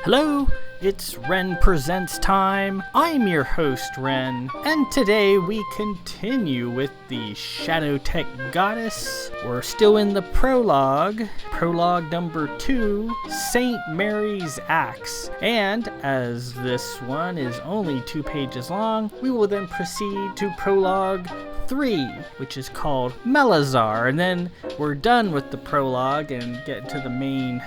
Hello, it's Ren Presents time. I'm your host, Ren, and today we continue with the Shadow Tech Goddess. We're still in the prologue number 2, St. Mary's Axe. And as this one is only 2 pages long, we will then proceed to prologue 3, which is called Melazarr, and then we're done with the prologue and get to the main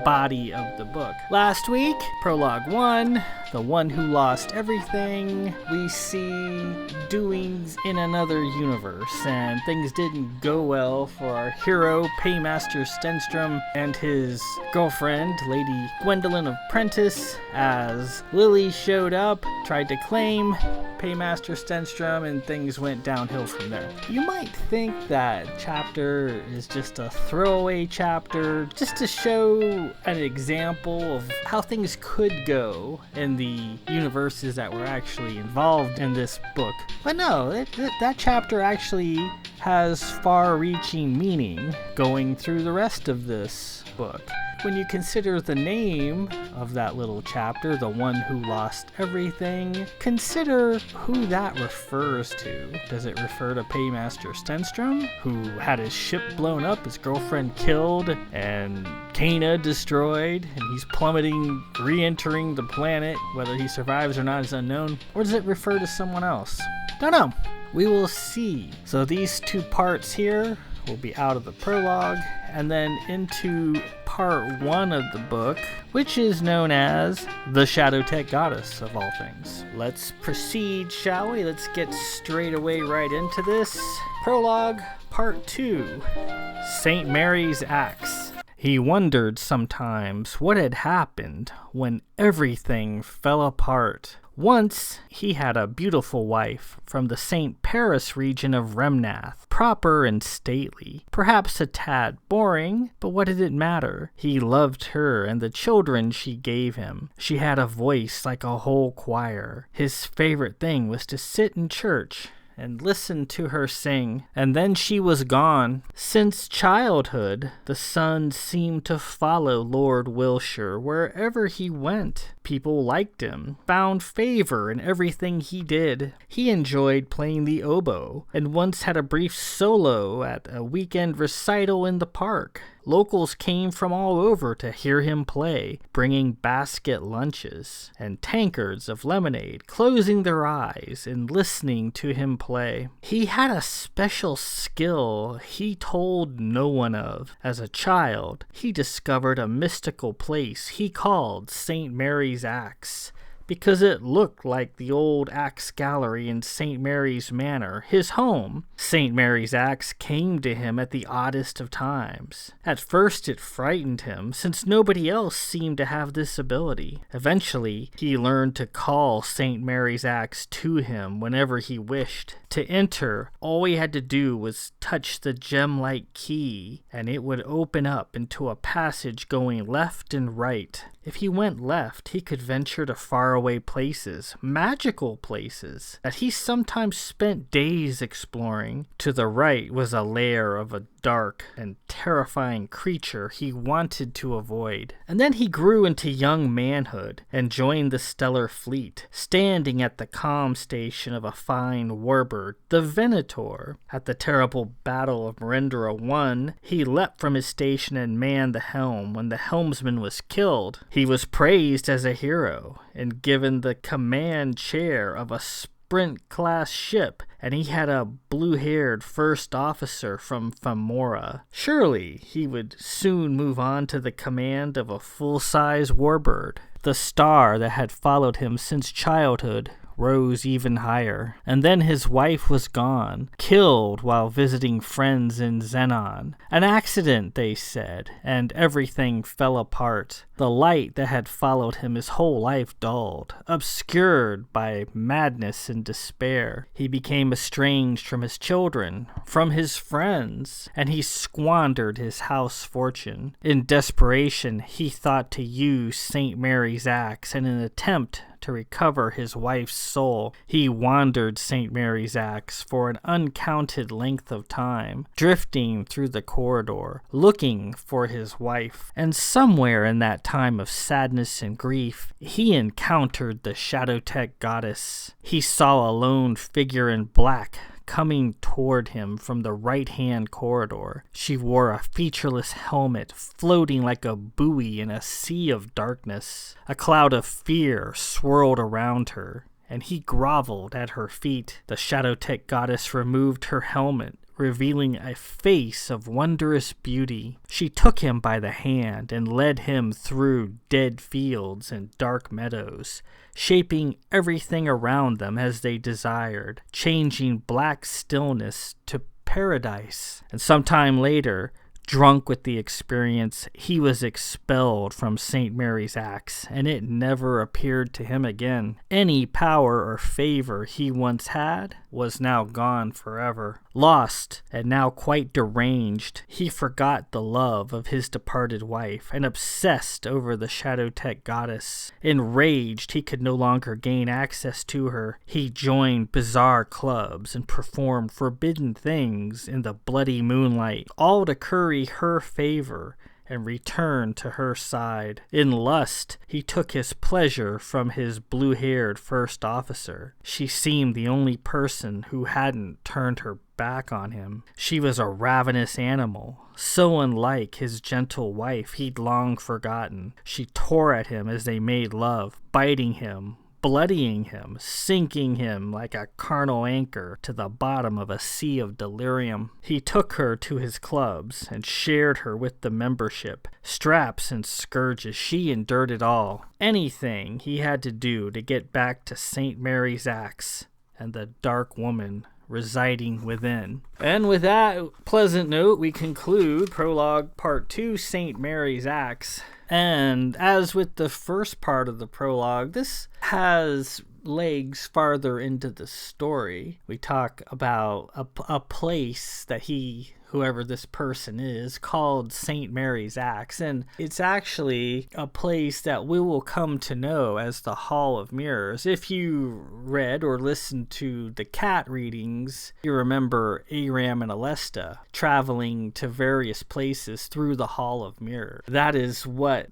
body of the book. Last week, prologue 1, the one who lost everything, we see doings in another universe, and things didn't go well for our hero, Paymaster Stenstrom, and his girlfriend, Lady Gwendolyn of Prentice, as Lily showed up, tried to claim Paymaster Stenstrom, and things went downhill from there. You might think that chapter is just a throwaway chapter, just to show an example of how things could go in the universes that were actually involved in this book. But no, that chapter actually has far-reaching meaning going through the rest of this book. When you consider the name of that little chapter, the one who lost everything, consider who that refers to. Does it refer to Paymaster Stenstrom, who had his ship blown up, his girlfriend killed, and Cana destroyed, and he's plummeting, re-entering the planet? Whether he survives or not is unknown. Or does it refer to someone else? Don't know. We will see. So these 2 parts here will be out of the prologue, and then into part 1 of the book, which is known as the Shadow Tech Goddess of all things. Let's proceed, shall we? Let's get straight away right into this. Prologue, part 2, St. Mary's Axe. He wondered sometimes what had happened when everything fell apart. Once, he had a beautiful wife from the St. Paris region of Remnath, proper and stately, perhaps a tad boring, but what did it matter? He loved her and the children she gave him. She had a voice like a whole choir. His favorite thing was to sit in church and listen to her sing, and then she was gone. Since childhood, the son seemed to follow Lord Wilshire wherever he went. People liked him, found favor in everything he did. He enjoyed playing the oboe, and once had a brief solo at a weekend recital in the park. Locals came from all over to hear him play, bringing basket lunches and tankards of lemonade, closing their eyes and listening to him play. He had a special skill he told no one of. As a child, he discovered a mystical place he called St. Mary's Axe, because it looked like the old axe gallery in St. Mary's Manor, his home. St. Mary's Axe came to him at the oddest of times. At first it frightened him, since nobody else seemed to have this ability. Eventually, he learned to call St. Mary's Axe to him whenever he wished. To enter, all he had to do was touch the gem-like key, and it would open up into a passage going left and right. If he went left, he could venture to faraway places, magical places, that he sometimes spent days exploring. To the right was a lair of a dark and terrifying creature he wanted to avoid. And then he grew into young manhood and joined the Stellar Fleet, standing at the comm station of a fine warbird, the Venator. At the terrible Battle of Merendra I, he leapt from his station and manned the helm when the helmsman was killed. He was praised as a hero and given the command chair of a Sprint-class ship, and he had a blue-haired first officer from Famora. Surely he would soon move on to the command of a full-size warbird. The star that had followed him since childhood rose even higher. And then his wife was gone, killed while visiting friends in Xenon. An accident, they said, and everything fell apart. The light that had followed him his whole life dulled, obscured by madness and despair. He became estranged from his children, from his friends, and he squandered his house fortune. In desperation, he thought to use St. Mary's Axe in an attempt to recover his wife's soul, he wandered St. Mary's Axe for an uncounted length of time, drifting through the corridor, looking for his wife. And somewhere in that time of sadness and grief, he encountered the Shadowtech goddess. He saw a lone figure in black coming toward him from the right-hand corridor. She wore a featureless helmet, floating like a buoy in a sea of darkness. A cloud of fear swirled around her, and he groveled at her feet. The Shadowtech goddess removed her helmet, revealing a face of wondrous beauty. She took him by the hand and led him through dead fields and dark meadows, shaping everything around them as they desired, changing black stillness to paradise. And sometime later, drunk with the experience, he was expelled from St. Mary's Axe, and it never appeared to him again. Any power or favor he once had was now gone forever. Lost, and now quite deranged, he forgot the love of his departed wife, and obsessed over the Shadowtech goddess. Enraged he could no longer gain access to her, he joined bizarre clubs and performed forbidden things in the bloody moonlight, all to curry her favor and return to her side. In lust, he took his pleasure from his blue-haired first officer. She seemed the only person who hadn't turned her back on him. She was a ravenous animal, so unlike his gentle wife he'd long forgotten. She tore at him as they made love, biting him, bloodying him, sinking him like a carnal anchor to the bottom of a sea of delirium. He took her to his clubs and shared her with the membership. Straps and scourges, she endured it all. Anything he had to do to get back to St. Mary's Axe and the dark woman residing within. And with that pleasant note, we conclude Prologue Part 2, St. Mary's Axe. And as with the first part of the prologue, this has legs farther into the story. We talk about a place that whoever this person is, called St. Mary's Axe, and it's actually a place that we will come to know as the Hall of Mirrors. If you read or listened to the cat readings, you remember Aram and Alesta traveling to various places through the Hall of Mirrors. That is what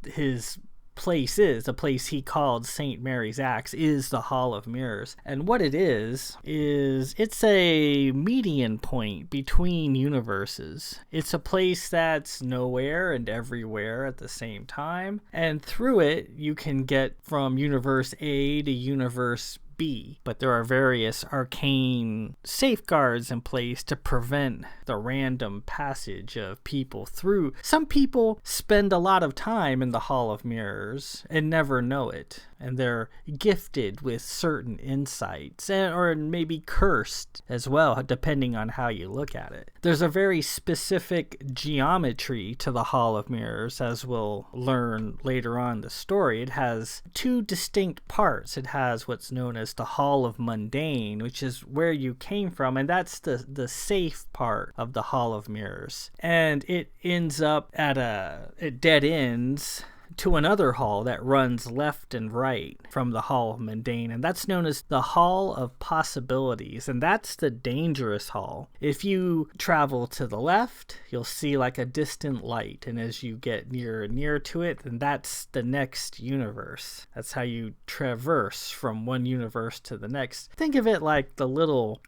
his place is. The place he called St. Mary's Axe is the Hall of Mirrors. And what it is it's a median point between universes. It's a place that's nowhere and everywhere at the same time. And through it, you can get from universe A to universe B, but there are various arcane safeguards in place to prevent the random passage of people through. Some people spend a lot of time in the Hall of Mirrors and never know it, and they're gifted with certain insights, or maybe cursed as well, depending on how you look at it. There's a very specific geometry to the Hall of Mirrors, as we'll learn later on in the story. It has two distinct parts. It has what's known as the Hall of Mundane, which is where you came from, and that's the safe part of the Hall of Mirrors. And it ends up it dead ends to another hall that runs left and right from the Hall of Mundane, and that's known as the Hall of Possibilities, and that's the dangerous hall. If you travel to the left, you'll see like a distant light, and as you get nearer and nearer to it, then that's the next universe. That's how you traverse from one universe to the next. Think of it like the little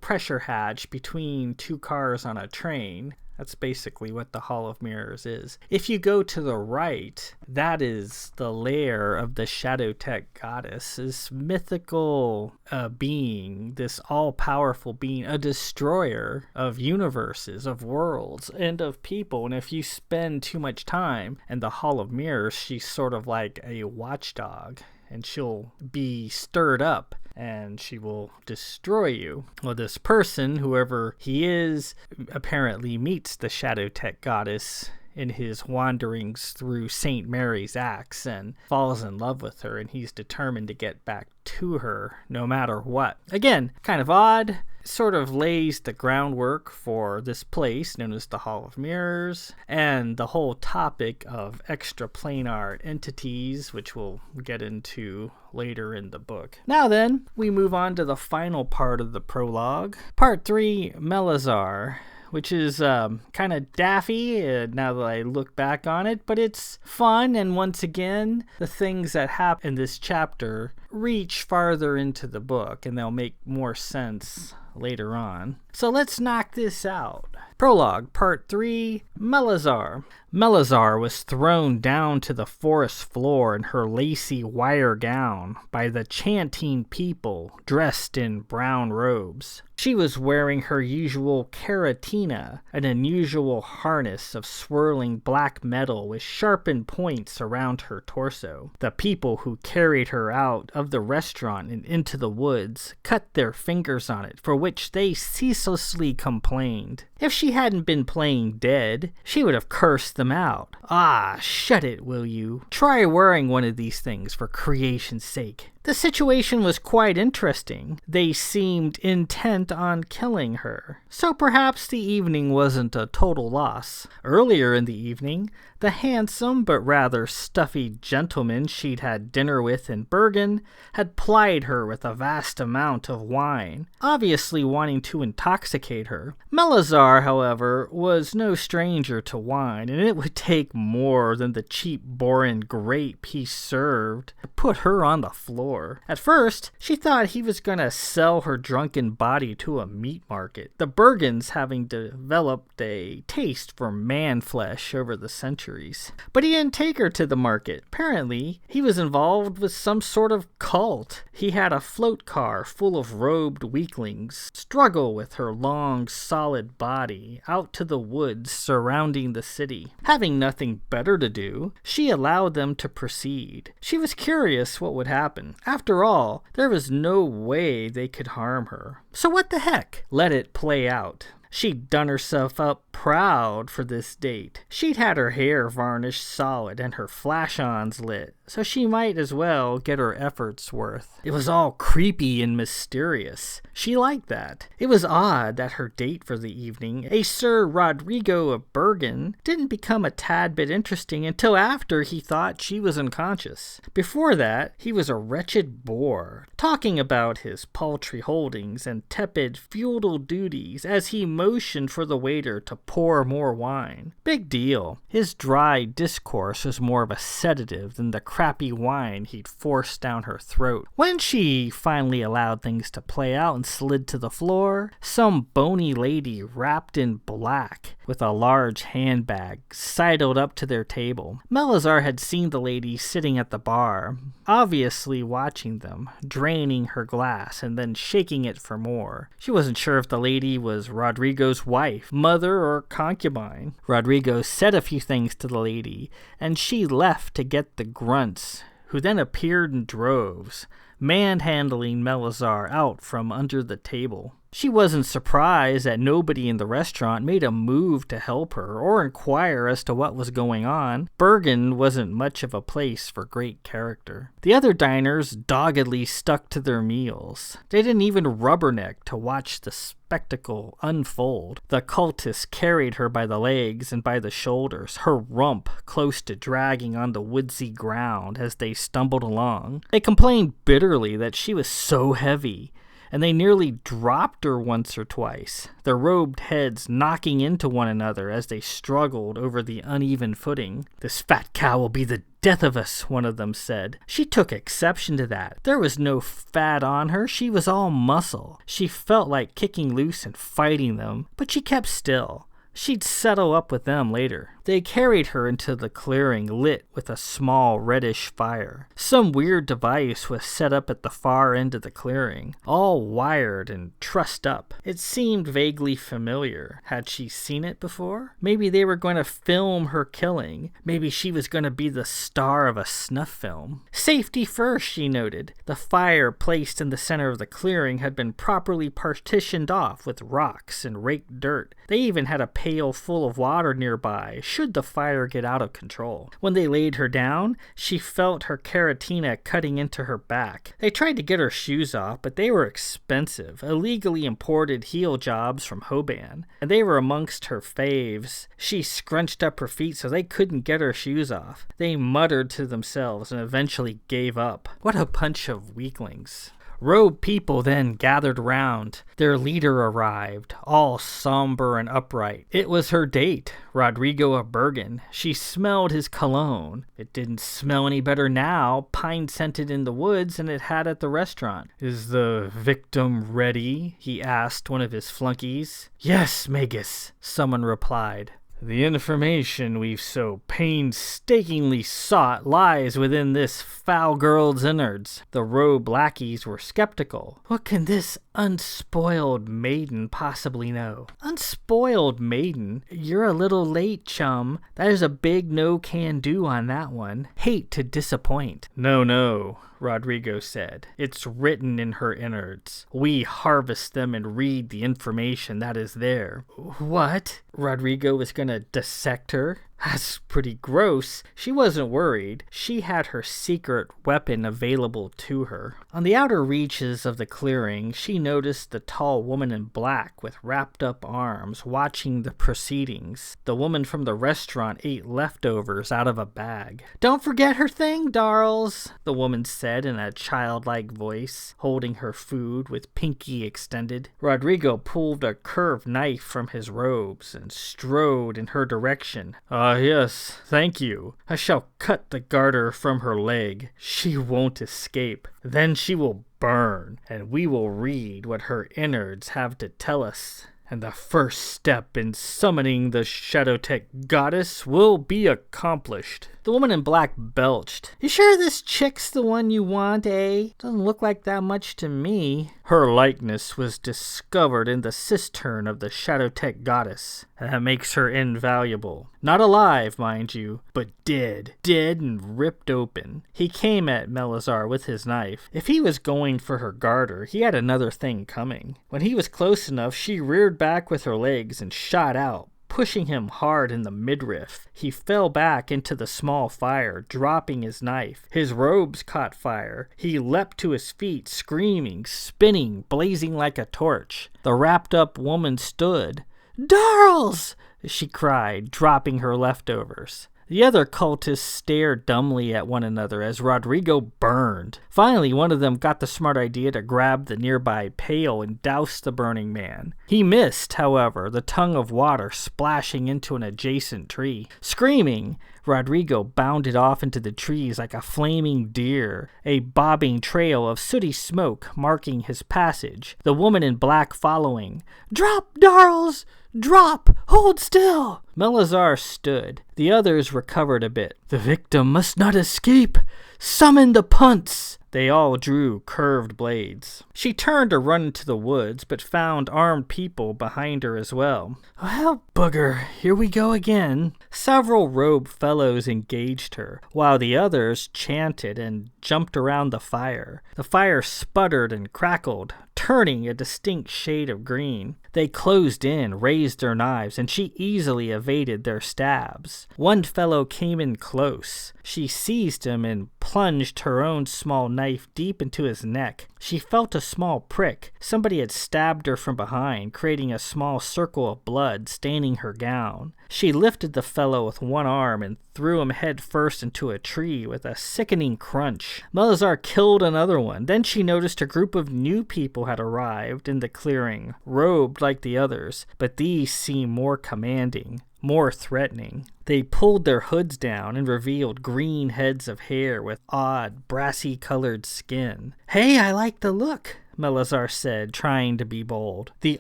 pressure hatch between two cars on a train. That's basically what the Hall of Mirrors is. If you go to the right, that is the lair of the Shadowtech goddess, this mythical being, this all-powerful being, a destroyer of universes, of worlds, and of people. And if you spend too much time in the Hall of Mirrors, she's sort of like a watchdog, and she'll be stirred up and she will destroy you. Well, this person, whoever he is, apparently meets the Shadowtech goddess in his wanderings through St. Mary's Axe and falls in love with her, and he's determined to get back to her no matter what. Again, kind of odd, sort of lays the groundwork for this place known as the Hall of Mirrors and the whole topic of extraplanar entities, which we'll get into later in the book. Now then, we move on to the final part of the prologue. Part 3, Melazarr, which is kind of daffy now that I look back on it, but it's fun, and once again, the things that happen in this chapter reach farther into the book, and they'll make more sense later on. So let's knock this out. Prologue, Part 3, Melazarr. Melazarr was thrown down to the forest floor in her lacy wire gown by the chanting people dressed in brown robes. She was wearing her usual karatina, an unusual harness of swirling black metal with sharpened points around her torso. The people who carried her out of the restaurant and into the woods cut their fingers on it, for which they ceaselessly complained. If she hadn't been playing dead, she would have cursed them out. Ah, shut it, will you? Try wearing one of these things for creation's sake. The situation was quite interesting. They seemed intent on killing her. So perhaps the evening wasn't a total loss. Earlier in the evening, the handsome but rather stuffy gentleman she'd had dinner with in Bergen had plied her with a vast amount of wine, obviously wanting to intoxicate her. Melazarr, however, was no stranger to wine, and it would take more than the cheap Boran grape he served to put her on the floor. At first, she thought he was going to sell her drunken body to a meat market, the Bergens having developed a taste for man flesh over the centuries. But he didn't take her to the market. Apparently, he was involved with some sort of cult. He had a float car full of robed weaklings struggle with her long, solid body out to the woods surrounding the city. Having nothing better to do, she allowed them to proceed. She was curious what would happen. After all, there was no way they could harm her. So what the heck? Let it play out. She'd done herself up proud for this date. She'd had her hair varnished solid and her flash-ons lit, so she might as well get her efforts worth. It was all creepy and mysterious. She liked that. It was odd that her date for the evening, a Sir Rodrigo of Bergen, didn't become a tad bit interesting until after he thought she was unconscious. Before that, he was a wretched bore, talking about his paltry holdings and tepid feudal duties as he motioned for the waiter to pour more wine. Big deal. His dry discourse was more of a sedative than the crappy wine he'd forced down her throat. When she finally allowed things to play out and slid to the floor, some bony lady wrapped in black with a large handbag sidled up to their table. Melazarr had seen the lady sitting at the bar, obviously watching them, draining her glass and then shaking it for more. She wasn't sure if the lady was Rodrigo's wife, mother, or concubine. Rodrigo said a few things to the lady, and she left to get the grunts, who then appeared in droves, manhandling Melazarr out from under the table. She wasn't surprised that nobody in the restaurant made a move to help her or inquire as to what was going on. Bergen wasn't much of a place for great character. The other diners doggedly stuck to their meals. They didn't even rubberneck to watch the spectacle unfold. The cultist carried her by the legs and by the shoulders, her rump close to dragging on the woodsy ground as they stumbled along. They complained bitterly that she was so heavy, and they nearly dropped her once or twice, their robed heads knocking into one another as they struggled over the uneven footing. "This fat cow will be the death of us," one of them said. She took exception to that. There was no fat on her. She was all muscle. She felt like kicking loose and fighting them, but she kept still. She'd settle up with them later. They carried her into the clearing lit with a small reddish fire. Some weird device was set up at the far end of the clearing, all wired and trussed up. It seemed vaguely familiar. Had she seen it before? Maybe they were going to film her killing. Maybe she was going to be the star of a snuff film. Safety first, she noted. The fire placed in the center of the clearing had been properly partitioned off with rocks and raked dirt. They even had a pail full of water nearby, should the fire get out of control. When they laid her down, she felt her keratina cutting into her back. They tried to get her shoes off, but they were expensive, illegally imported heel jobs from Hoban, and they were amongst her faves. She scrunched up her feet so they couldn't get her shoes off. They muttered to themselves and eventually gave up. What a bunch of weaklings. Robed people then gathered round. Their leader arrived, all somber and upright. It was her date, Rodrigo of Bergen. She smelled his cologne. It didn't smell any better now, pine-scented in the woods, than it had at the restaurant. "Is the victim ready?" he asked one of his flunkies. "Yes, Magus," someone replied. "The information we've so painstakingly sought lies within this foul girl's innards." The robed lackeys were skeptical. "What can this unspoiled maiden possibly know?" "Unspoiled maiden? You're a little late, chum. There's a big no-can-do on that one. Hate to disappoint." No, Rodrigo said. "It's written in her innards. We harvest them and read the information that is there." "What? Rodrigo was gonna dissect her?" "That's pretty gross." She wasn't worried. She had her secret weapon available to her. On the outer reaches of the clearing, she noticed the tall woman in black with wrapped up arms watching the proceedings. The woman from the restaurant ate leftovers out of a bag. "Don't forget her thing, darls," the woman said in a childlike voice, holding her food with pinky extended. Rodrigo pulled a curved knife from his robes and strode in her direction. Yes, thank you. I shall cut the garter from her leg. She won't escape. Then she will burn, and we will read what her innards have to tell us. And the first step in summoning the Shadowtech goddess will be accomplished." The woman in black belched. "You sure this chick's the one you want, eh? Doesn't look like that much to me." "Her likeness was discovered in the cistern of the Shadowtech goddess. That makes her invaluable. Not alive, mind you, but dead. Dead and ripped open." He came at Melazarr with his knife. If he was going for her garter, he had another thing coming. When he was close enough, she reared back with her legs and shot out, pushing him hard in the midriff. He fell back into the small fire, dropping his knife. His robes caught fire. He leapt to his feet, screaming, spinning, blazing like a torch. The wrapped-up woman stood. "Darls!" she cried, dropping her leftovers. The other cultists stared dumbly at one another as Rodrigo burned. Finally, one of them got the smart idea to grab the nearby pail and douse the burning man. He missed, however, the tongue of water splashing into an adjacent tree. Screaming, Rodrigo bounded off into the trees like a flaming deer, a bobbing trail of sooty smoke marking his passage, the woman in black following. "Drop, darls! Drop! Hold still!" Melazarr stood. The others recovered a bit. "The victim must not escape! Summon the punts!" They all drew curved blades. She turned to run into the woods, but found armed people behind her as well. "Well, bugger, here we go again." Several robed fellows engaged her, while the others chanted and jumped around the fire. The fire sputtered and crackled, turning a distinct shade of green. They closed in, raised their knives, and she easily evaded their stabs. One fellow came in close. She seized him and plunged her own small knife deep into his neck. She felt a small prick. Somebody had stabbed her from behind, creating a small circle of blood staining her gown. She lifted the fellow with one arm and threw him head first into a tree with a sickening crunch. Melazarr killed another one. Then she noticed a group of new people had arrived in the clearing, robed like the others, but these seemed more commanding, more threatening. They pulled their hoods down and revealed green heads of hair with odd, brassy-colored skin. "Hey, I like the look," Melazarr said, trying to be bold. The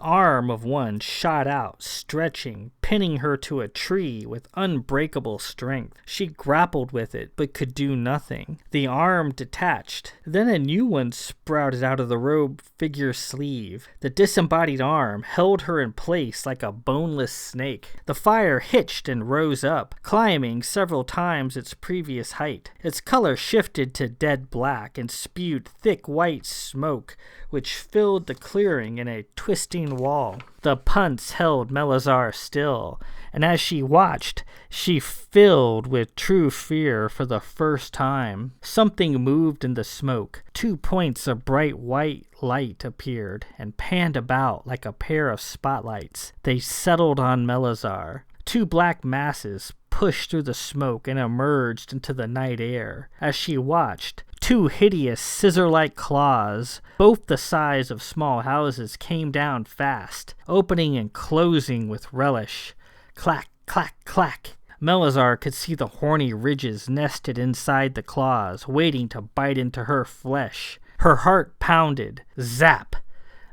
arm of one shot out, stretching, pinning her to a tree with unbreakable strength. She grappled with it, but could do nothing. The arm detached. Then a new one sprouted out of the robed figure's sleeve. The disembodied arm held her in place like a boneless snake. The fire hitched and rose up, climbing several times its previous height. Its color shifted to dead black and spewed thick white smoke, which filled the clearing in a twisting wall. The punts held Melazarr still, and as she watched, she filled with true fear for the first time. Something moved in the smoke. 2 points of bright white light appeared and panned about like a pair of spotlights. They settled on Melazarr. 2 black masses pushed through the smoke and emerged into the night air. As she watched, 2 hideous scissor-like claws, both the size of small houses, came down fast, opening and closing with relish. Clack, clack, clack. Melazarr could see the horny ridges nested inside the claws, waiting to bite into her flesh. Her heart pounded. Zap!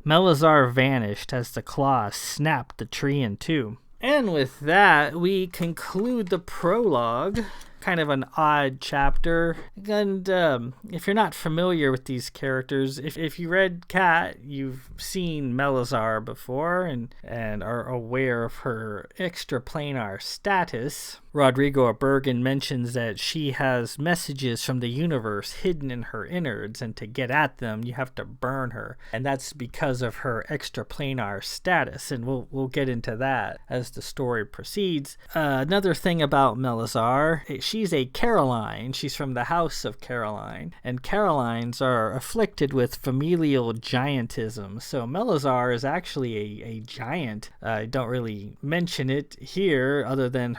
Melazarr vanished as the claws snapped the tree in two. And with that, we conclude the prologue. Kind of an odd chapter. And if you're not familiar with these characters, if you read Cat, you've seen Melazarr before and are aware of her extraplanar status. Rodrigo Bergen mentions that she has messages from the universe hidden in her innards, and to get at them, you have to burn her. And that's because of her extraplanar status, and we'll get into that as the story proceeds. Another thing about Melazarr, she's a Caroline. She's from the House of Caroline, and Carolines are afflicted with familial giantism. So Melazarr is actually a giant. I don't really mention it here other than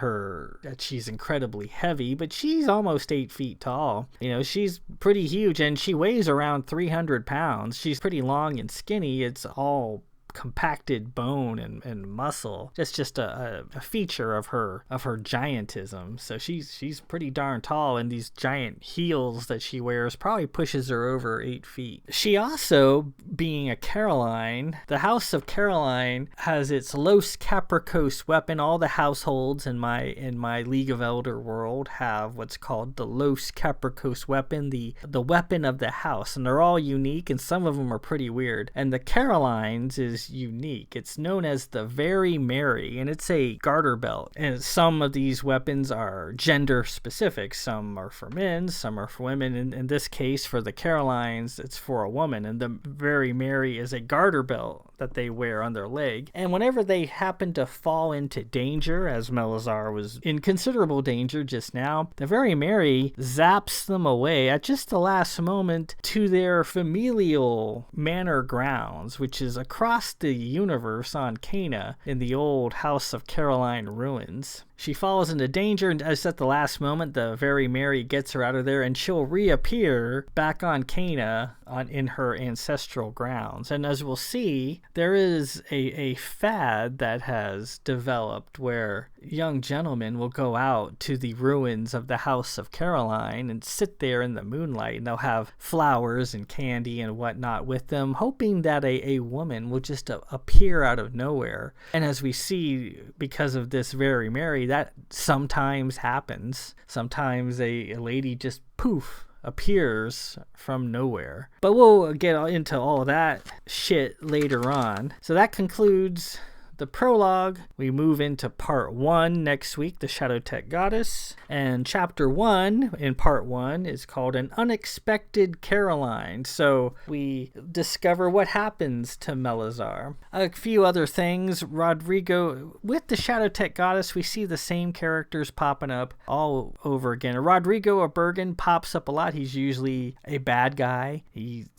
that she's incredibly heavy, but she's almost 8 feet tall. You know, she's pretty huge, and she weighs around 300 pounds. She's pretty long and skinny. It's all compacted bone and muscle. That's just a feature of her giantism. So she's pretty darn tall, and these giant heels that she wears probably pushes her over 8 feet. She also, being a Caroline, the House of Caroline has its Los Capricos weapon. All the households in my League of Elder world have what's called the Los Capricos weapon, the weapon of the house, and they're all unique, and some of them are pretty weird. And the Carolines is unique. It's known as the Very Merry, and it's a garter belt. And some of these weapons are gender specific. Some are for men, some are for women. In this case, for the Carolines, it's for a woman. And the Very Merry is a garter belt that they wear on their leg. And whenever they happen to fall into danger, as Melazarr was in considerable danger just now, the Very Merry zaps them away at just the last moment to their familial manor grounds, which is across the universe on Cana in the old House of Caroline ruins. She falls into danger, and as at the last moment, the Very Merry gets her out of there, and she'll reappear back on Cana in her ancestral grounds. And as we'll see, there is a fad that has developed where young gentlemen will go out to the ruins of the House of Caroline and sit there in the moonlight, and they'll have flowers and candy and whatnot with them, hoping that a woman will just appear out of nowhere. And as we see, because of this Very Merry, that sometimes happens. Sometimes a lady just poof appears from nowhere. But we'll get into all that shit later on. So that concludes the prologue. We move into part 1 next week, the Shadowtech Goddess. And chapter 1 in part 1 is called An Unexpected Caroline. So we discover what happens to Melazarr. A few other things. Rodrigo, with the Shadowtech Goddess, we see the same characters popping up all over again. Rodrigo Bergen pops up a lot. He's usually a bad guy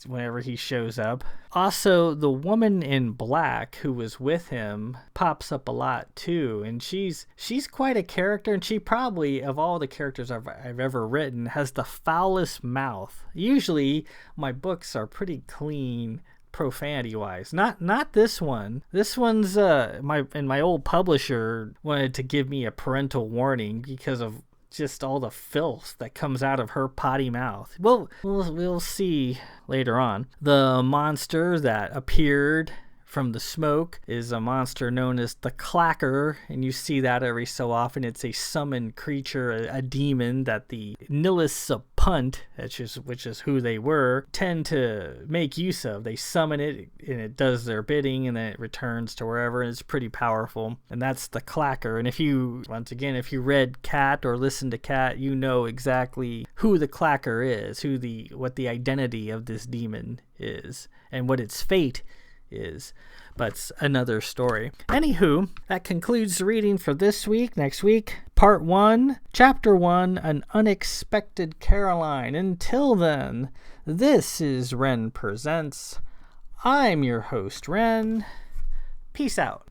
whenever he shows up. Also, the woman in black who was with him pops up a lot too, and she's quite a character, and she probably, of all the characters I've ever written, has the foulest mouth. Usually my books are pretty clean profanity wise. Not this one. This one's my old publisher wanted to give me a parental warning because of just all the filth that comes out of her potty mouth. Well, we'll see later on. The monster that appeared from the smoke is a monster known as the Clacker, and you see that every so often. It's a summoned creature, a demon that the Nillists of Punt, which is who they were, tend to make use of. They summon it, and it does their bidding, and then it returns to wherever, and it's pretty powerful. And that's the Clacker. And if you read Cat or listened to Cat, you know exactly who the Clacker is, what the identity of this demon is, and what its fate is. But it's another story. Anywho, that concludes the reading for this week. Next week, Part 1, Chapter 1, An Unexpected Caroline. Until then, this is Ren Presents. I'm your host, Ren. Peace out.